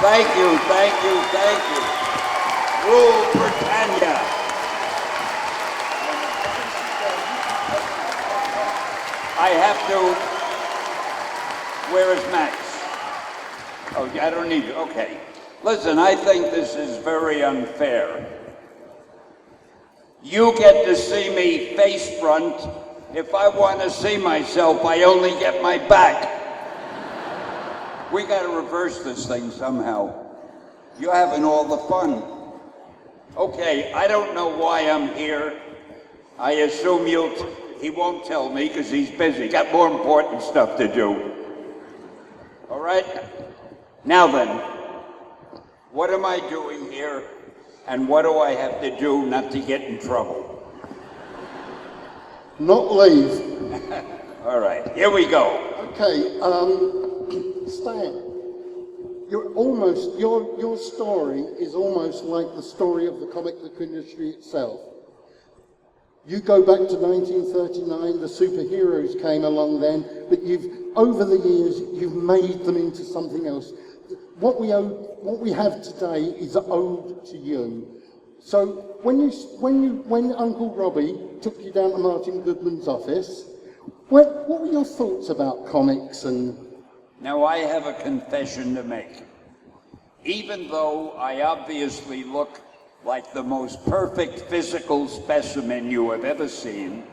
Thank you, thank you, thank you. Rule Britannia. I have to. Where is Max? Oh, I don't need you. Okay. Listen, I think this is very unfair. You get to see me face front. If I want to see myself, I only get my back. We got to reverse this thing somehow. You're having all the fun. Okay, I don't know why I'm here. I assume he won't tell me because he's busy. Got more important stuff to do. All right? Now then, what am I doing here? And what do I have to do not to get in trouble? Not leave. All right, here we go. Okay, Stan, your story is almost like the story of the comic book industry itself. You go back to 1939, the superheroes came along then, but over the years, you've made them into something else. What we have today is an ode to you. So when Uncle Robbie took you down to Martin Goodman's office, what were your thoughts about comics and? Now I have a confession to make. Even though I obviously look like the most perfect physical specimen you have ever seen,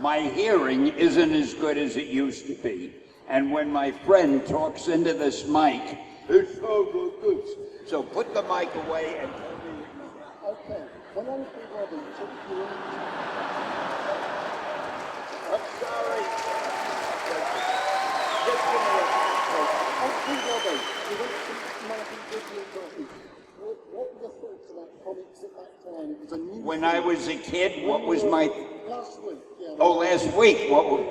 my hearing isn't as good as it used to be. And when my friend talks into this mic, it's so good. So put the mic away and tell me. Okay, when Uncle Robbie took you in. I'm sorry. Just a minute. Uncle Robbie, you went to Martin Goodman's office. What were your thoughts about comics at that time? It was a new When I was a kid, what was my... Last week, yeah. Oh, last week, what was...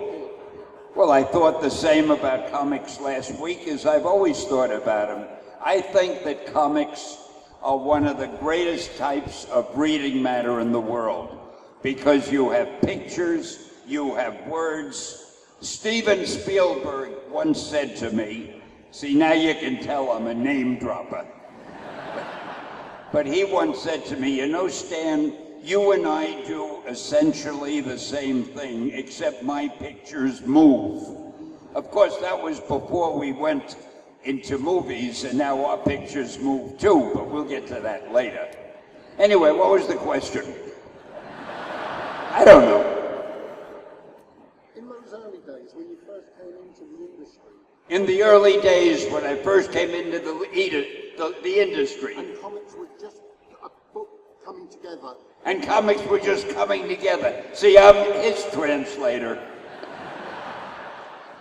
Well, I thought the same about comics last week as I've always thought about them. I think that comics are one of the greatest types of reading matter in the world because you have pictures, you have words. Steven Spielberg once said to me, see, now you can tell I'm a name dropper. But he once said to me, you know, Stan, you and I do essentially the same thing, except my pictures move. Of course, that was before we went into movies, and now our pictures move too, but we'll get to that later. Anyway, what was the question? I don't know. In those early days, when you first came into the industry. In the early days, when I first came into the industry. And comics were just a book coming together. And comics were just coming together. See, I'm his translator.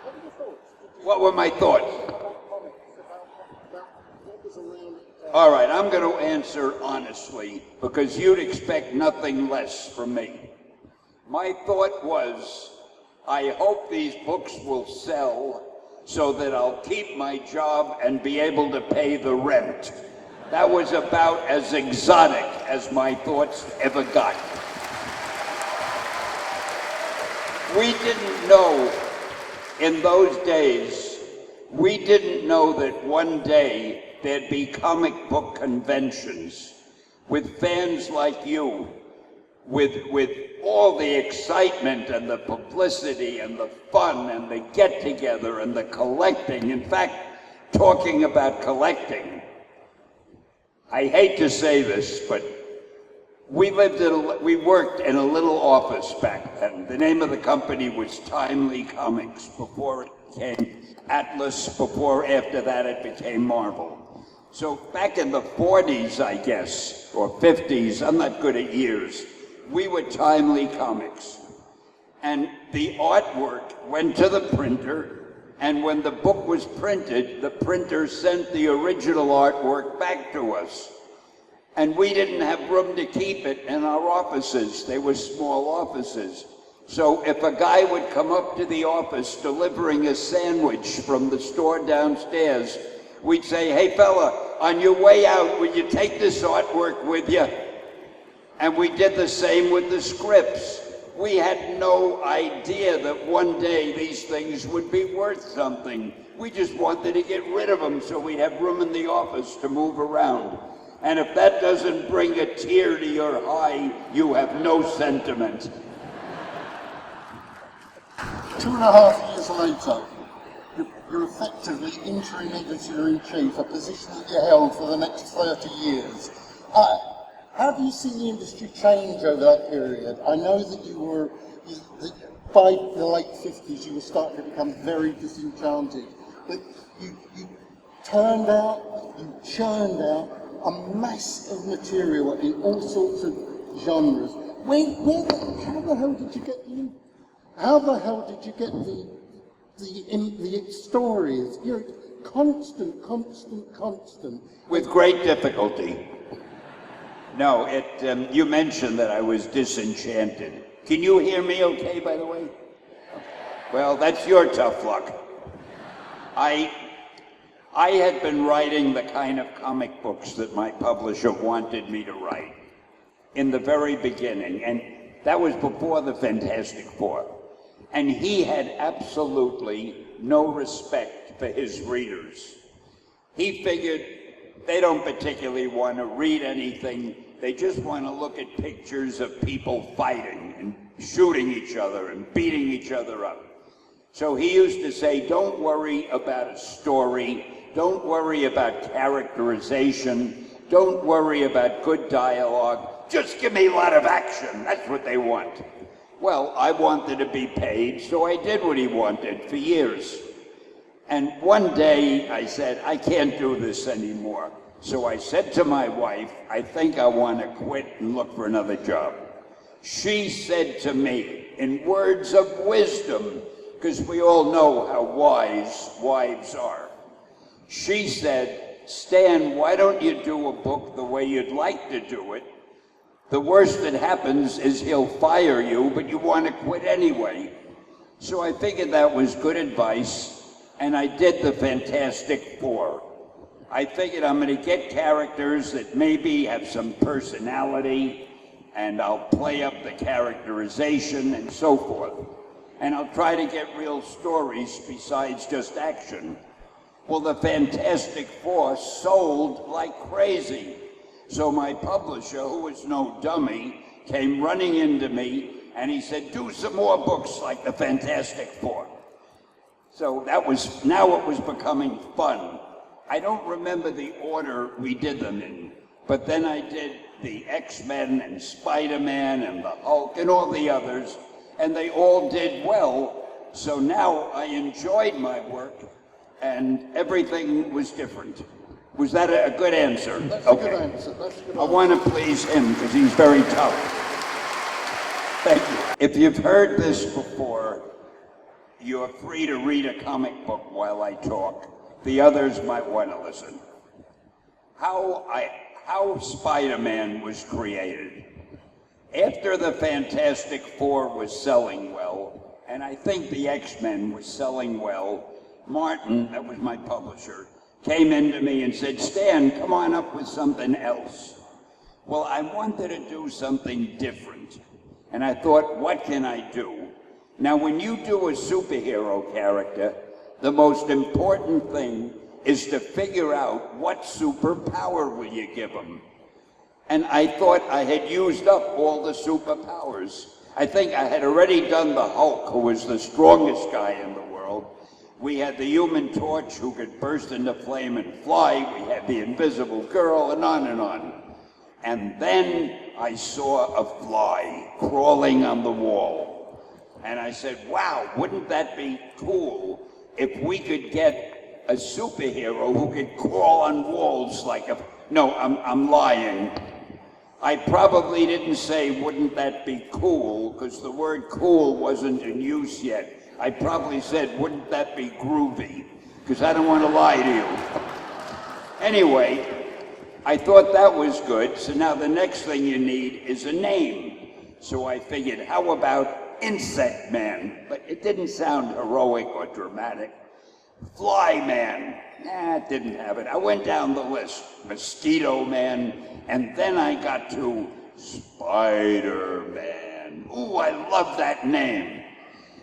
What were your thoughts? What were my thoughts? About comics, about what was around. All right, I'm going to answer honestly, because you'd expect nothing less from me. My thought was, I hope these books will sell so that I'll keep my job and be able to pay the rent. That was about as exotic as my thoughts ever got. We didn't know in those days, we didn't know that one day there'd be comic book conventions with fans like you, with all the excitement and the publicity and the fun and the get-together and the collecting. In fact, talking about collecting, I hate to say this, but we worked in a little office back then. The name of the company was Timely Comics, before it became Atlas, after that it became Marvel. So back in the 40s, I guess, or 50s, I'm not good at years, we were Timely Comics. And the artwork went to the printer, and when the book was printed, the printer sent the original artwork back to us. And we didn't have room to keep it in our offices. They were small offices. So if a guy would come up to the office delivering a sandwich from the store downstairs, we'd say, hey fella, on your way out, would you take this artwork with you? And we did the same with the scripts. We had no idea that one day these things would be worth something. We just wanted to get rid of them so we'd have room in the office to move around. And if that doesn't bring a tear to your eye, you have no sentiment. 2.5 years later, you're effectively interim editor-in-chief, a position that you held for the next 30 years. How do you see the industry change over that period? I know that by the late 50s, you were starting to become very disenchanted. But you churned out a mass of material in all sorts of genres. How the hell did you get the stories? You're constant. With great difficulty. No, you mentioned that I was disenchanted. Can you hear me okay, by the way? Well, that's your tough luck. I had been writing the kind of comic books that my publisher wanted me to write in the very beginning, and that was before the Fantastic Four. And he had absolutely no respect for his readers. He figured they don't particularly want to read anything. They just want to look at pictures of people fighting and shooting each other and beating each other up. So he used to say, don't worry about a story. Don't worry about characterization. Don't worry about good dialogue. Just give me a lot of action. That's what they want. Well, I wanted to be paid, so I did what he wanted for years. And one day I said, I can't do this anymore. So I said to my wife, I think I want to quit and look for another job. She said to me, in words of wisdom, because we all know how wise wives are, she said, Stan, why don't you do a book the way you'd like to do it? The worst that happens is he'll fire you, but you want to quit anyway. So I figured that was good advice, and I did the Fantastic Four. I figured I'm going to get characters that maybe have some personality, and I'll play up the characterization and so forth. And I'll try to get real stories besides just action. Well, the Fantastic Four sold like crazy. So my publisher, who was no dummy, came running into me and he said, do some more books like the Fantastic Four. So now it was becoming fun. I don't remember the order we did them in, but then I did the X-Men and Spider-Man and the Hulk and all the others, and they all did well. So now I enjoyed my work and everything was different. Was that a good answer? That's okay. A good answer. That's a good answer. I want to please him because he's very tough. Thank you. If you've heard this before, you're free to read a comic book while I talk. The others might want to listen. How Spider-Man was created. After the Fantastic Four was selling well, and I think the X-Men was selling well, Martin, that was my publisher, came into me and said, Stan, come on up with something else. Well, I wanted to do something different. And I thought, what can I do? Now, when you do a superhero character, the most important thing is to figure out what superpower will you give them. And I thought I had used up all the superpowers. I think I had already done the Hulk, who was the strongest guy in the world. We had the Human Torch, who could burst into flame and fly. We had the Invisible Girl, and on and on. And then I saw a fly crawling on the wall. And I said, wow, wouldn't that be cool if we could get a superhero who could crawl on walls like a... No, I'm lying. I probably didn't say, wouldn't that be cool, because the word cool wasn't in use yet. I probably said, wouldn't that be groovy? Because I don't want to lie to you. Anyway, I thought that was good, so now the next thing you need is a name. So I figured, how about Insect Man? But it didn't sound heroic or dramatic. Fly Man, it didn't have it. I went down the list. Mosquito Man, and then I got to Spider-Man. ooh, I love that name.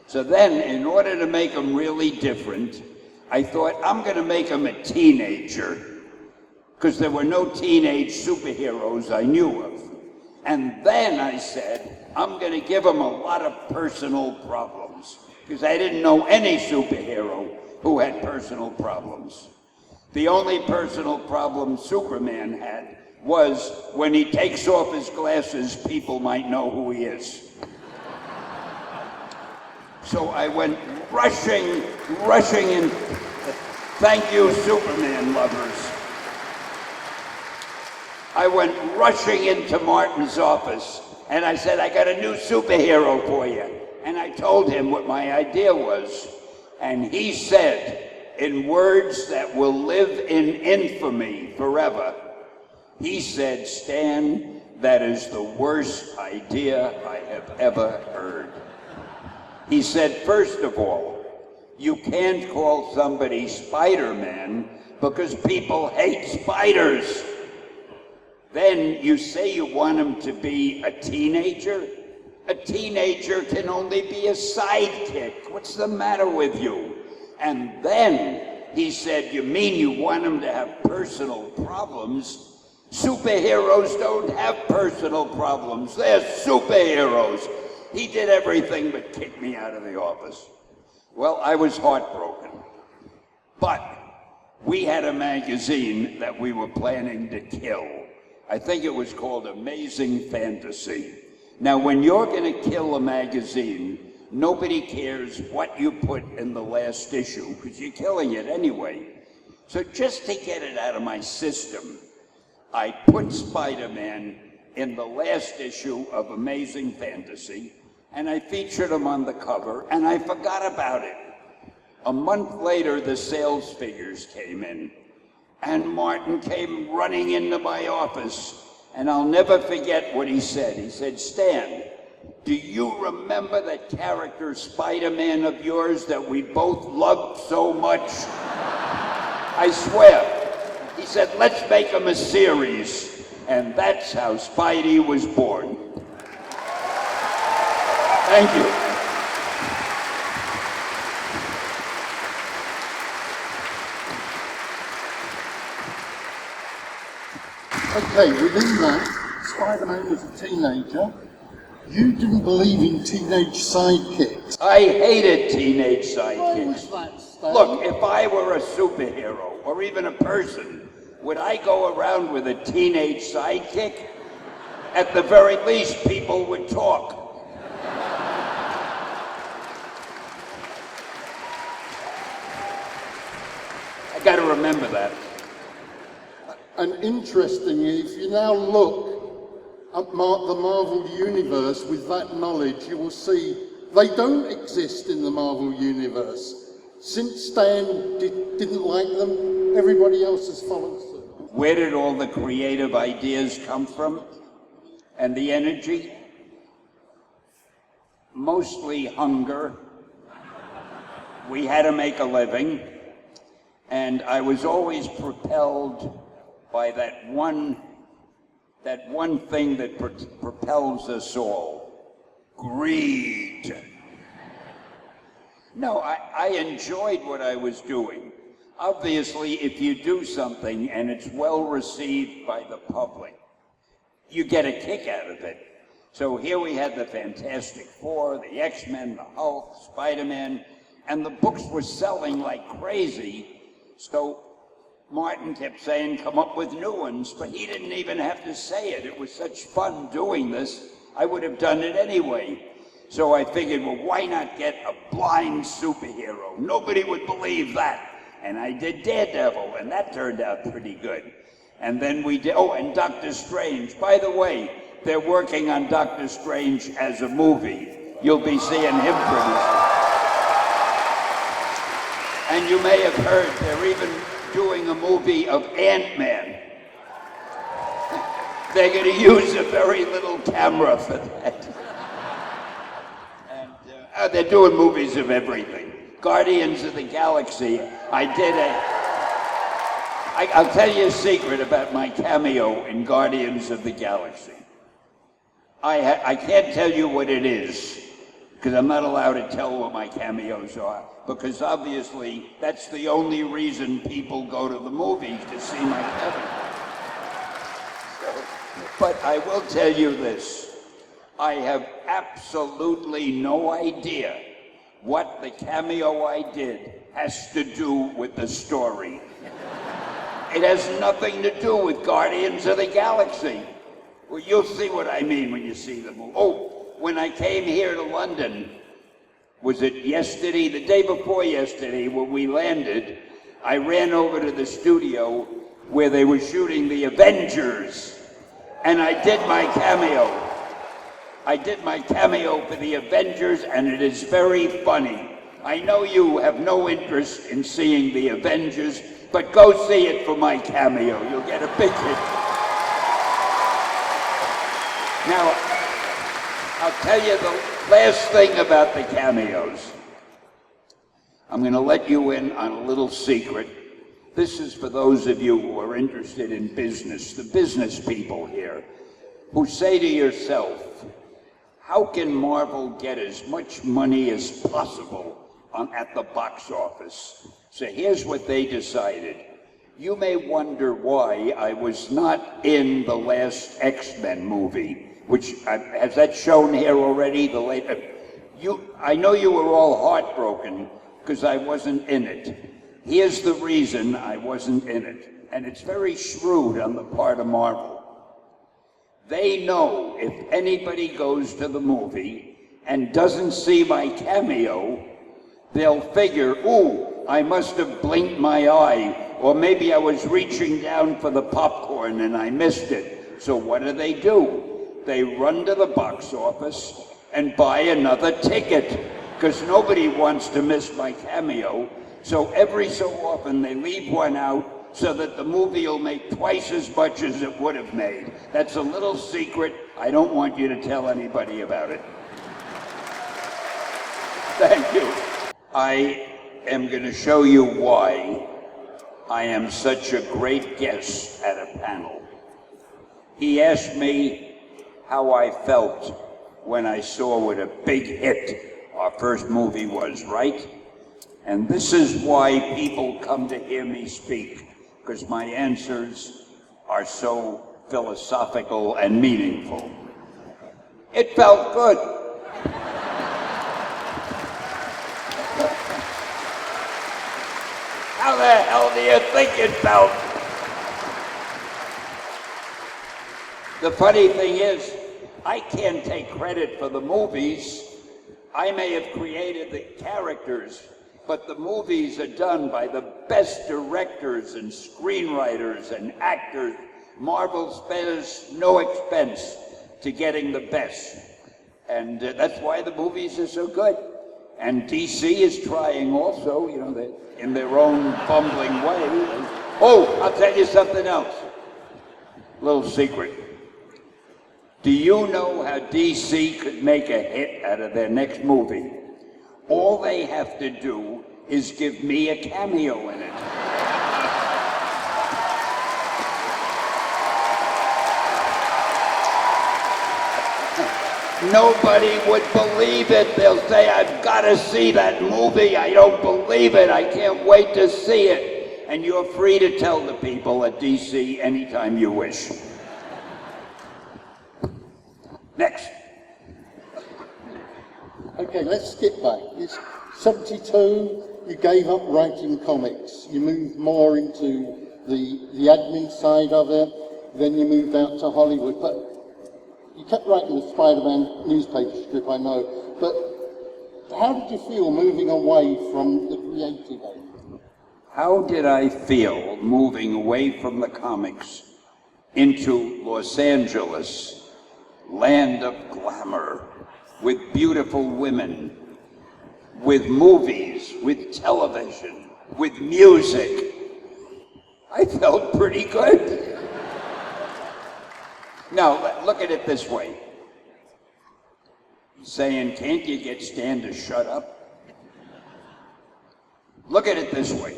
So then, in order to make him really different, I thought, I'm going to make him a teenager, because there were no teenage superheroes I knew of. And then I said, I'm going to give him a lot of personal problems, because I didn't know any superhero who had personal problems. The only personal problem Superman had was when he takes off his glasses, people might know who he is. So I went rushing in. Thank you, Superman lovers. I went rushing into Martin's office and I said, I got a new superhero for you. And I told him what my idea was. And he said, in words that will live in infamy forever, he said, Stan, that is the worst idea I have ever heard. He said, first of all, you can't call somebody Spider-Man because people hate spiders. Then you say you want him to be a teenager? A teenager can only be a sidekick. What's the matter with you? And then he said, you mean you want him to have personal problems? Superheroes don't have personal problems. They're superheroes. He did everything but kick me out of the office. Well, I was heartbroken. But we had a magazine that we were planning to kill. I think it was called Amazing Fantasy. Now, when you're going to kill a magazine, nobody cares what you put in the last issue, because you're killing it anyway. So just to get it out of my system, I put Spider-Man in the last issue of Amazing Fantasy, and I featured him on the cover, and I forgot about it. A month later, the sales figures came in, and Martin came running into my office, and I'll never forget what he said. He said, Stan, do you remember that character Spider-Man of yours that we both loved so much? I swear. He said, let's make him a series. And that's how Spidey was born. Thank you. Okay, within that, Spider-Man was a teenager. You didn't believe in teenage sidekicks. I hated teenage sidekicks. Why was that, Stan? Look, if I were a superhero, or even a person, would I go around with a teenage sidekick? At the very least, people would talk. I gotta remember that. And interestingly, if you now look at the Marvel Universe with that knowledge, you will see they don't exist in the Marvel Universe. Since Stan didn't like them, everybody else has followed suit. Where did all the creative ideas come from? And the energy? Mostly hunger. We had to make a living. And I was always propelled by that one thing that propels us all. Greed. No, I enjoyed what I was doing. Obviously, if you do something and it's well received by the public, you get a kick out of it. So here we had the Fantastic Four, the X-Men, the Hulk, Spider-Man, and the books were selling like crazy. So Martin kept saying, come up with new ones, but he didn't even have to say it. It was such fun doing this, I would have done it anyway. So I figured, well, why not get a blind superhero? Nobody would believe that. And I did Daredevil, and that turned out pretty good. And then we did, oh, and Doctor Strange. By the way, they're working on Doctor Strange as a movie. You'll be seeing him pretty soon. And you may have heard they're even doing a movie of Ant-Man. They're going to use a very little camera for that. And they're doing movies of everything. Guardians of the Galaxy. I'll tell you a secret about my cameo in Guardians of the Galaxy. I can't tell you what it is, because I'm not allowed to tell what my cameos are, because obviously that's the only reason people go to the movies, to see my cameo. But I will tell you this, I have absolutely no idea what the cameo I did has to do with the story. It has nothing to do with Guardians of the Galaxy. Well, you'll see what I mean when you see the movie. Oh, when I came here to London, was it yesterday, the day before yesterday, when we landed, I ran over to the studio where they were shooting the Avengers, and I did my cameo. I did my cameo for the Avengers, and it is very funny. I know you have no interest in seeing the Avengers, but go see it for my cameo. You'll get a big hit. Now, I'll tell you the last thing about the cameos. I'm going to let you in on a little secret. This is for those of you who are interested in business, the business people here, who say to yourself, how can Marvel get as much money as possible at the box office? So here's what they decided. You may wonder why I was not in the last X-Men movie, which, has that shown here already? I know you were all heartbroken because I wasn't in it. Here's the reason I wasn't in it, and it's very shrewd on the part of Marvel. They know if anybody goes to the movie and doesn't see my cameo, they'll figure, ooh, I must have blinked my eye, or maybe I was reaching down for the popcorn and I missed it. So what do? They run to the box office and buy another ticket, because nobody wants to miss my cameo. So every so often they leave one out so that the movie will make twice as much as it would have made. That's a little secret. I don't want you to tell anybody about it. Thank you. I am going to show you why I am such a great guest at a panel. He asked me how I felt when I saw what a big hit our first movie was, right? And this is why people come to hear me speak, because my answers are so philosophical and meaningful. It felt good. How the hell do you think it felt? The funny thing is, I can't take credit for the movies. I may have created the characters, but the movies are done by the best directors and screenwriters and actors. Marvel spares no expense to getting the best. And that's why the movies are so good. And DC is trying also, you know, in their own bumbling way. Oh, I'll tell you something else. Little secret. Do you know how DC could make a hit out of their next movie? All they have to do is give me a cameo in it. Nobody would believe it. They'll say, I've got to see that movie. I don't believe it. I can't wait to see it. And you're free to tell the people at DC anytime you wish. Next. Okay, let's skip back. It's 72, you gave up writing comics. You moved more into the admin side of it. Then you moved out to Hollywood. But you kept writing the Spider-Man newspaper strip, I know. But how did you feel moving away from the creative end? How did I feel moving away from the comics into Los Angeles, land of glamour, with beautiful women, with movies, with television, with music? I felt pretty good. Now, look at it this way. Saying, can't you get Stan to shut up? Look at it this way.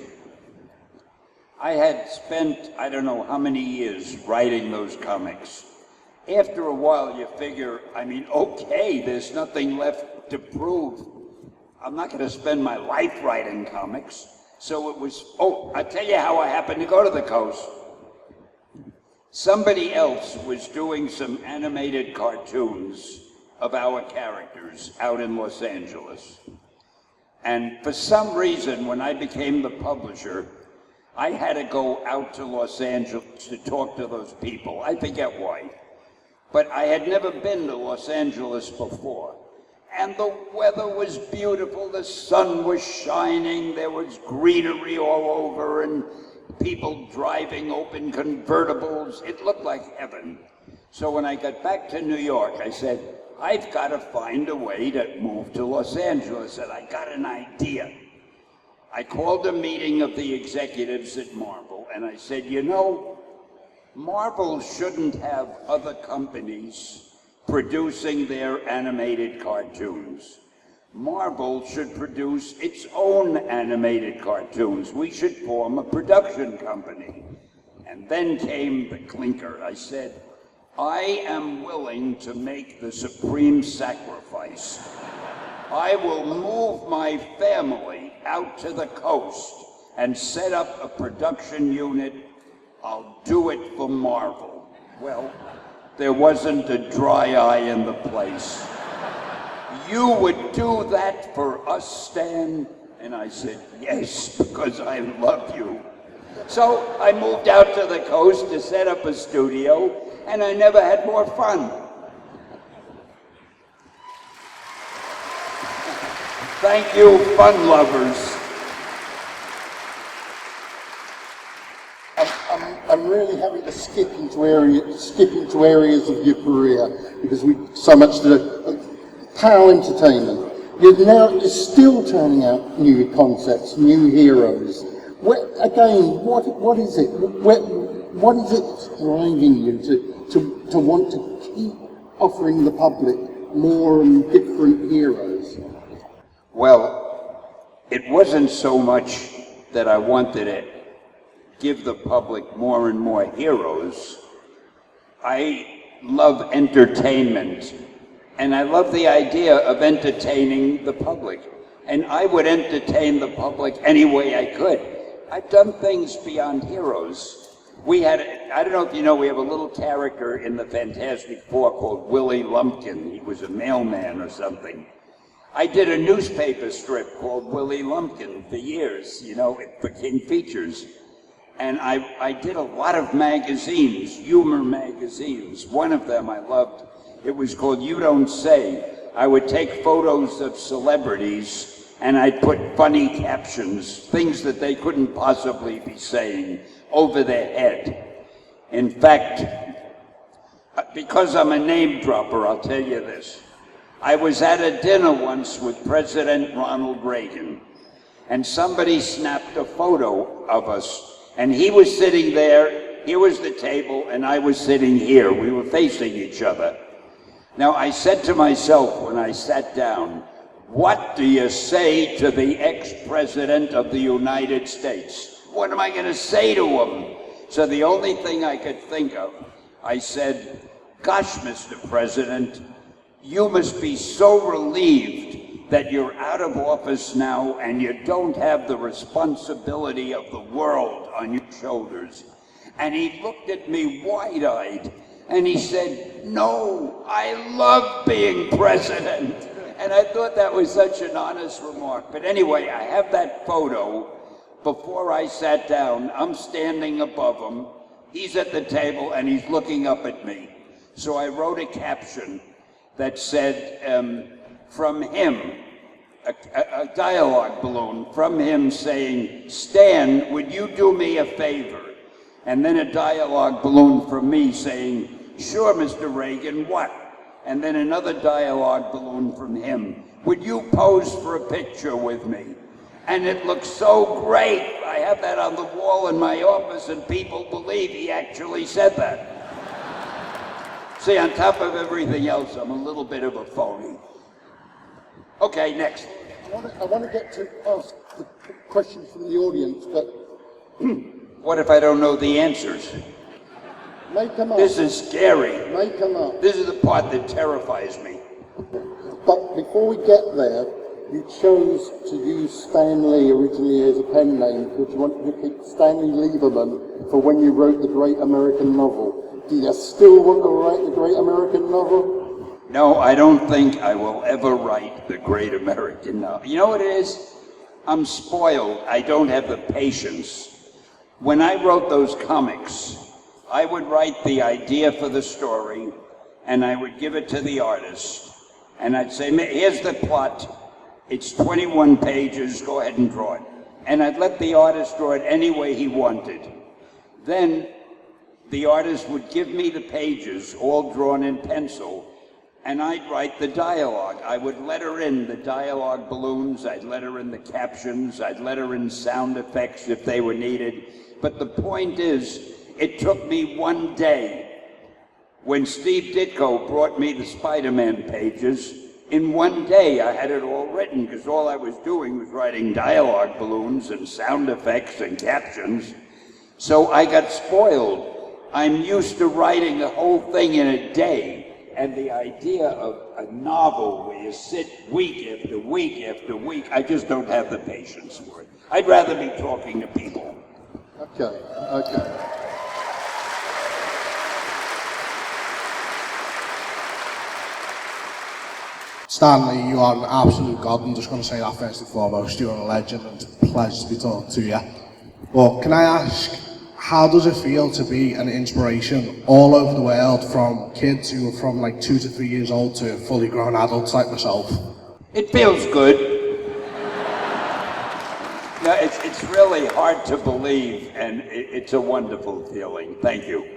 I had spent, I don't know how many years writing those comics. after a while you figure, I mean, okay, there's nothing left to prove. I'm not going to spend my life writing comics. So it was, I'll tell you how I happened to go to the coast. Somebody else was doing some animated cartoons of our characters out in Los Angeles. And for some reason, when I became the publisher, I had to go out to Los Angeles to talk to those people. I forget why. But I had never been to Los Angeles before. And the weather was beautiful, the sun was shining, there was greenery all over, and people driving open convertibles. It looked like heaven. So when I got back to New York, I said, I've got to find a way to move to Los Angeles, and I got an idea. I called a meeting of the executives at Marvel, and I said, you know, Marvel shouldn't have other companies producing their animated cartoons. Marvel should produce its own animated cartoons. We should form a production company. And then came the clinker. I said, I am willing to make the supreme sacrifice. I will move my family out to the coast and set up a production unit. I'll do it for Marvel. Well, there wasn't a dry eye in the place. You would do that for us, Stan? And I said, yes, because I love you. So I moved out to the coast to set up a studio, and I never had more fun. Thank you, fun lovers. I'm really having to skip into areas of your career because we so much to PAL Entertainment. You're still turning out new concepts, new heroes. What is it? What is it driving you to want to keep offering the public more and different heroes? Well, it wasn't so much that I wanted to give the public more and more heroes. I love entertainment, and I love the idea of entertaining the public. And I would entertain the public any way I could. I've done things beyond heroes. I don't know if you know, we have a little character in the Fantastic Four called Willie Lumpkin. He was a mailman or something. I did a newspaper strip called Willie Lumpkin for years, for King Features. And I did a lot of magazines, humor magazines. One of them I loved. It was called You Don't Say. I would take photos of celebrities and I'd put funny captions, things that they couldn't possibly be saying, over their head. In fact, because I'm a name dropper, I'll tell you this. I was at a dinner once with President Ronald Reagan, and somebody snapped a photo of us. And he was sitting there, here was the table, and I was sitting here. We were facing each other. Now, I said to myself when I sat down, what do you say to the ex-president of the United States? What am I going to say to him? So the only thing I could think of, I said, gosh, Mr. President, you must be so relieved that you're out of office now and you don't have the responsibility of the world on your shoulders. And he looked at me wide-eyed and he said, no, I love being president. And I thought that was such an honest remark. But anyway, I have that photo. Before I sat down, I'm standing above him. He's at the table and he's looking up at me. So I wrote a caption that said, from him, a dialogue balloon from him saying, Stan, would you do me a favor? And then a dialogue balloon from me saying, sure, Mr. Reagan, what? And then another dialogue balloon from him, would you pose for a picture with me? And it looks so great. I have that on the wall in my office and people believe he actually said that. See, on top of everything else, I'm a little bit of a phony. Okay, next. I want to get to ask the questions from the audience, but... What if I don't know the answers? Make them up. This is scary. Make them up. This is the part that terrifies me. But before we get there, you chose to use Stan Lee originally as a pen name because you wanted to keep Stanley Lieberman for when you wrote the Great American Novel. Do you still want to write the Great American Novel? No, I don't think I will ever write the Great American Novel. You know what it is? I'm spoiled. I don't have the patience. When I wrote those comics, I would write the idea for the story, and I would give it to the artist, and I'd say, here's the plot. It's 21 pages, go ahead and draw it. And I'd let the artist draw it any way he wanted. Then the artist would give me the pages, all drawn in pencil, and I'd write the dialogue. I would letter in the dialogue balloons, I'd letter in the captions, I'd letter in sound effects if they were needed. But the point is, it took me one day. When Steve Ditko brought me the Spider-Man pages, in one day I had it all written, because all I was doing was writing dialogue balloons and sound effects and captions. So I got spoiled. I'm used to writing the whole thing in a day, and the idea of a novel where you sit week after week after week, I just don't have the patience for it. I'd rather be talking to people. Okay. Stanley, you are an absolute god. I'm just going to say that first and foremost. You're a legend and a pleasure to be talking to you. But can I ask, how does it feel to be an inspiration all over the world, from kids who are from like 2 to 3 years old to fully grown adults like myself? It feels good. No, it's really hard to believe, and it's a wonderful feeling. Thank you.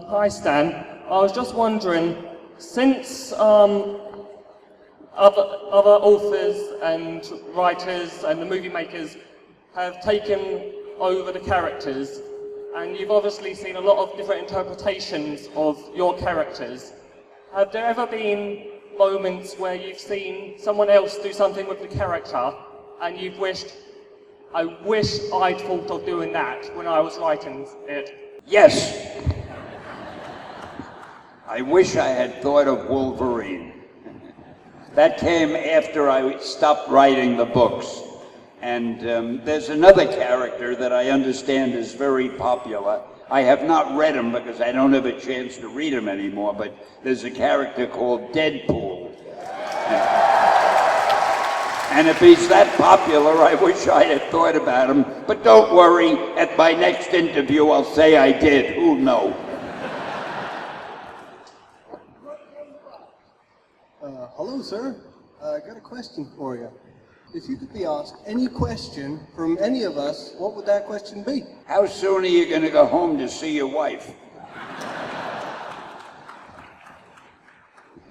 Hi Stan, I was just wondering, since other authors and writers and the movie makers have taken over the characters, and you've obviously seen a lot of different interpretations of your characters, have there ever been moments where you've seen someone else do something with the character and you've wished, I wish I'd thought of doing that when I was writing it? Yes. I wish I had thought of Wolverine. That came after I stopped writing the books. And there's another character that I understand is very popular. I have not read him because I don't have a chance to read him anymore, but there's a character called Deadpool. And if he's that popular, I wish I had thought about him. But don't worry, at my next interview I'll say I did. Who'll know? Hello, sir. I got a question for you. If you could be asked any question from any of us, what would that question be? How soon are you going to go home to see your wife?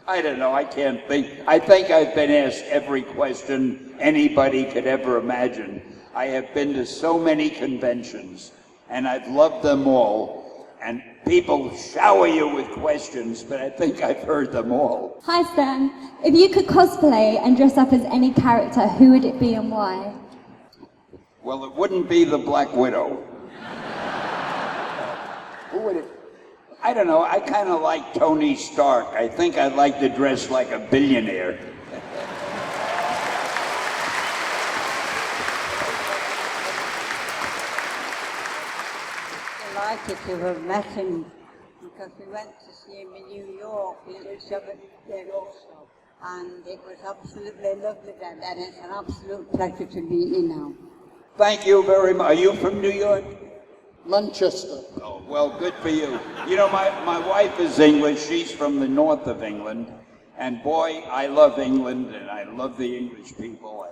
I don't know, I can't think. I think I've been asked every question anybody could ever imagine. I have been to so many conventions, and I've loved them all. And people shower you with questions, but I think I've heard them all. Hi Stan, if you could cosplay and dress up as any character, who would it be and why? Well, it wouldn't be the Black Widow. Who would it? I don't know, I kind of like Tony Stark. I think I'd like to dress like a billionaire. Delighted to have met him because we went to see him in New York, Little Shabbat there also, and it was absolutely lovely then, and it's an absolute pleasure to meet you now. Thank you very much. Are you from New York? Manchester. Oh, well, good for you. You know, my wife is English. She's from the north of England. And boy, I love England, and I love the English people.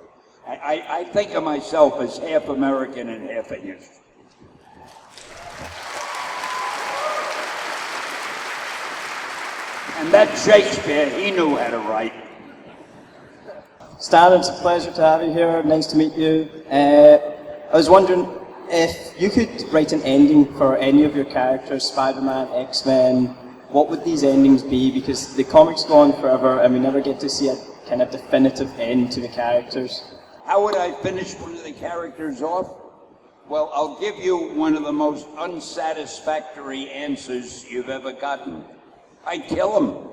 I think of myself as half American and half English. And that Shakespeare, he knew how to write. Stan, it's a pleasure to have you here. Nice to meet you. I was wondering if you could write an ending for any of your characters, Spider-Man, X-Men, what would these endings be? Because the comics go on forever and we never get to see a kind of definitive end to the characters? How would I finish one of the characters off? Well, I'll give you one of the most unsatisfactory answers you've ever gotten. I'd kill him.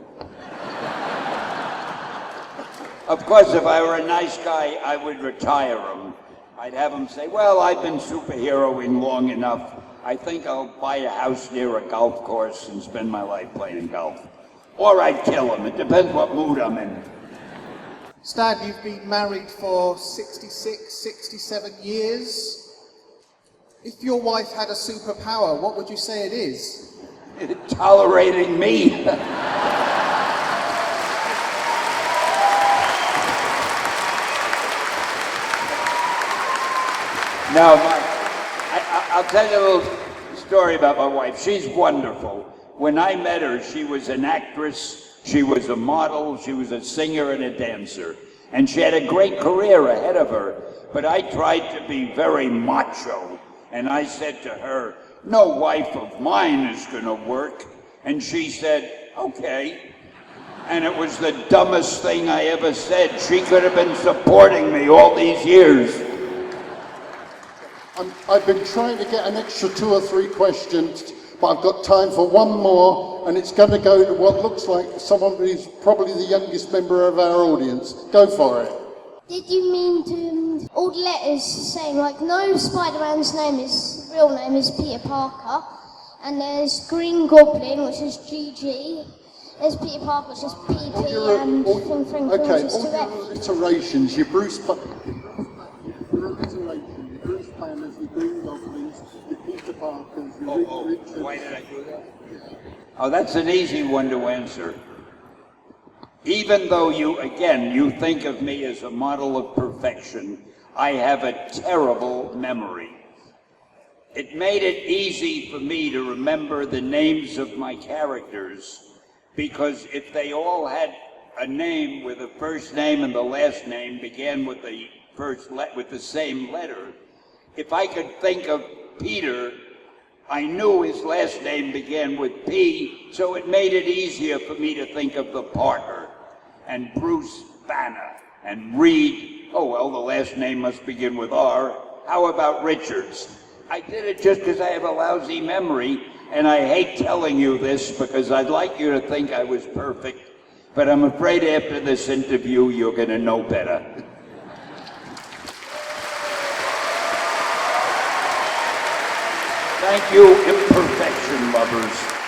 Of course, if I were a nice guy, I would retire him. I'd have him say, well, I've been superheroing long enough. I think I'll buy a house near a golf course and spend my life playing golf. Or I'd kill him. It depends what mood I'm in. Stan, you've been married for 66, 67 years. If your wife had a superpower, what would you say it is? Tolerating me. No, I'll tell you a little story about my wife. She's wonderful. When I met her, she was an actress, she was a model, she was a singer and a dancer. And she had a great career ahead of her. But I tried to be very macho. And I said to her, no wife of mine is going to work. And she said, okay. And it was the dumbest thing I ever said. She could have been supporting me all these years. I've been trying to get an extra 2 or 3 questions, but I've got time for one more, and it's going to go to what looks like someone who's probably the youngest member of our audience. Go for it. Did you mean to all the letters saying like no Spider-Man's real name is Peter Parker, and there's Green Goblin which is GG, there's Peter Parker which is PP, and thing Okay, which is all your alliterations, your Bruce Banners, your Green Goblins, your Peter Parkers, your Richards. Why did I do that? Oh, that's an easy one to answer. Even though you think of me as a model of perfection, I have a terrible memory. It made it easy for me to remember the names of my characters, because if they all had a name with the first name and the last name began with the same letter, if I could think of Peter, I knew his last name began with P, so it made it easier for me to think of the Parker, and Bruce Banner, and Reed. Oh, well, the last name must begin with R. How about Richards? I did it just because I have a lousy memory, and I hate telling you this because I'd like you to think I was perfect, but I'm afraid after this interview you're going to know better. Thank you, imperfection lovers.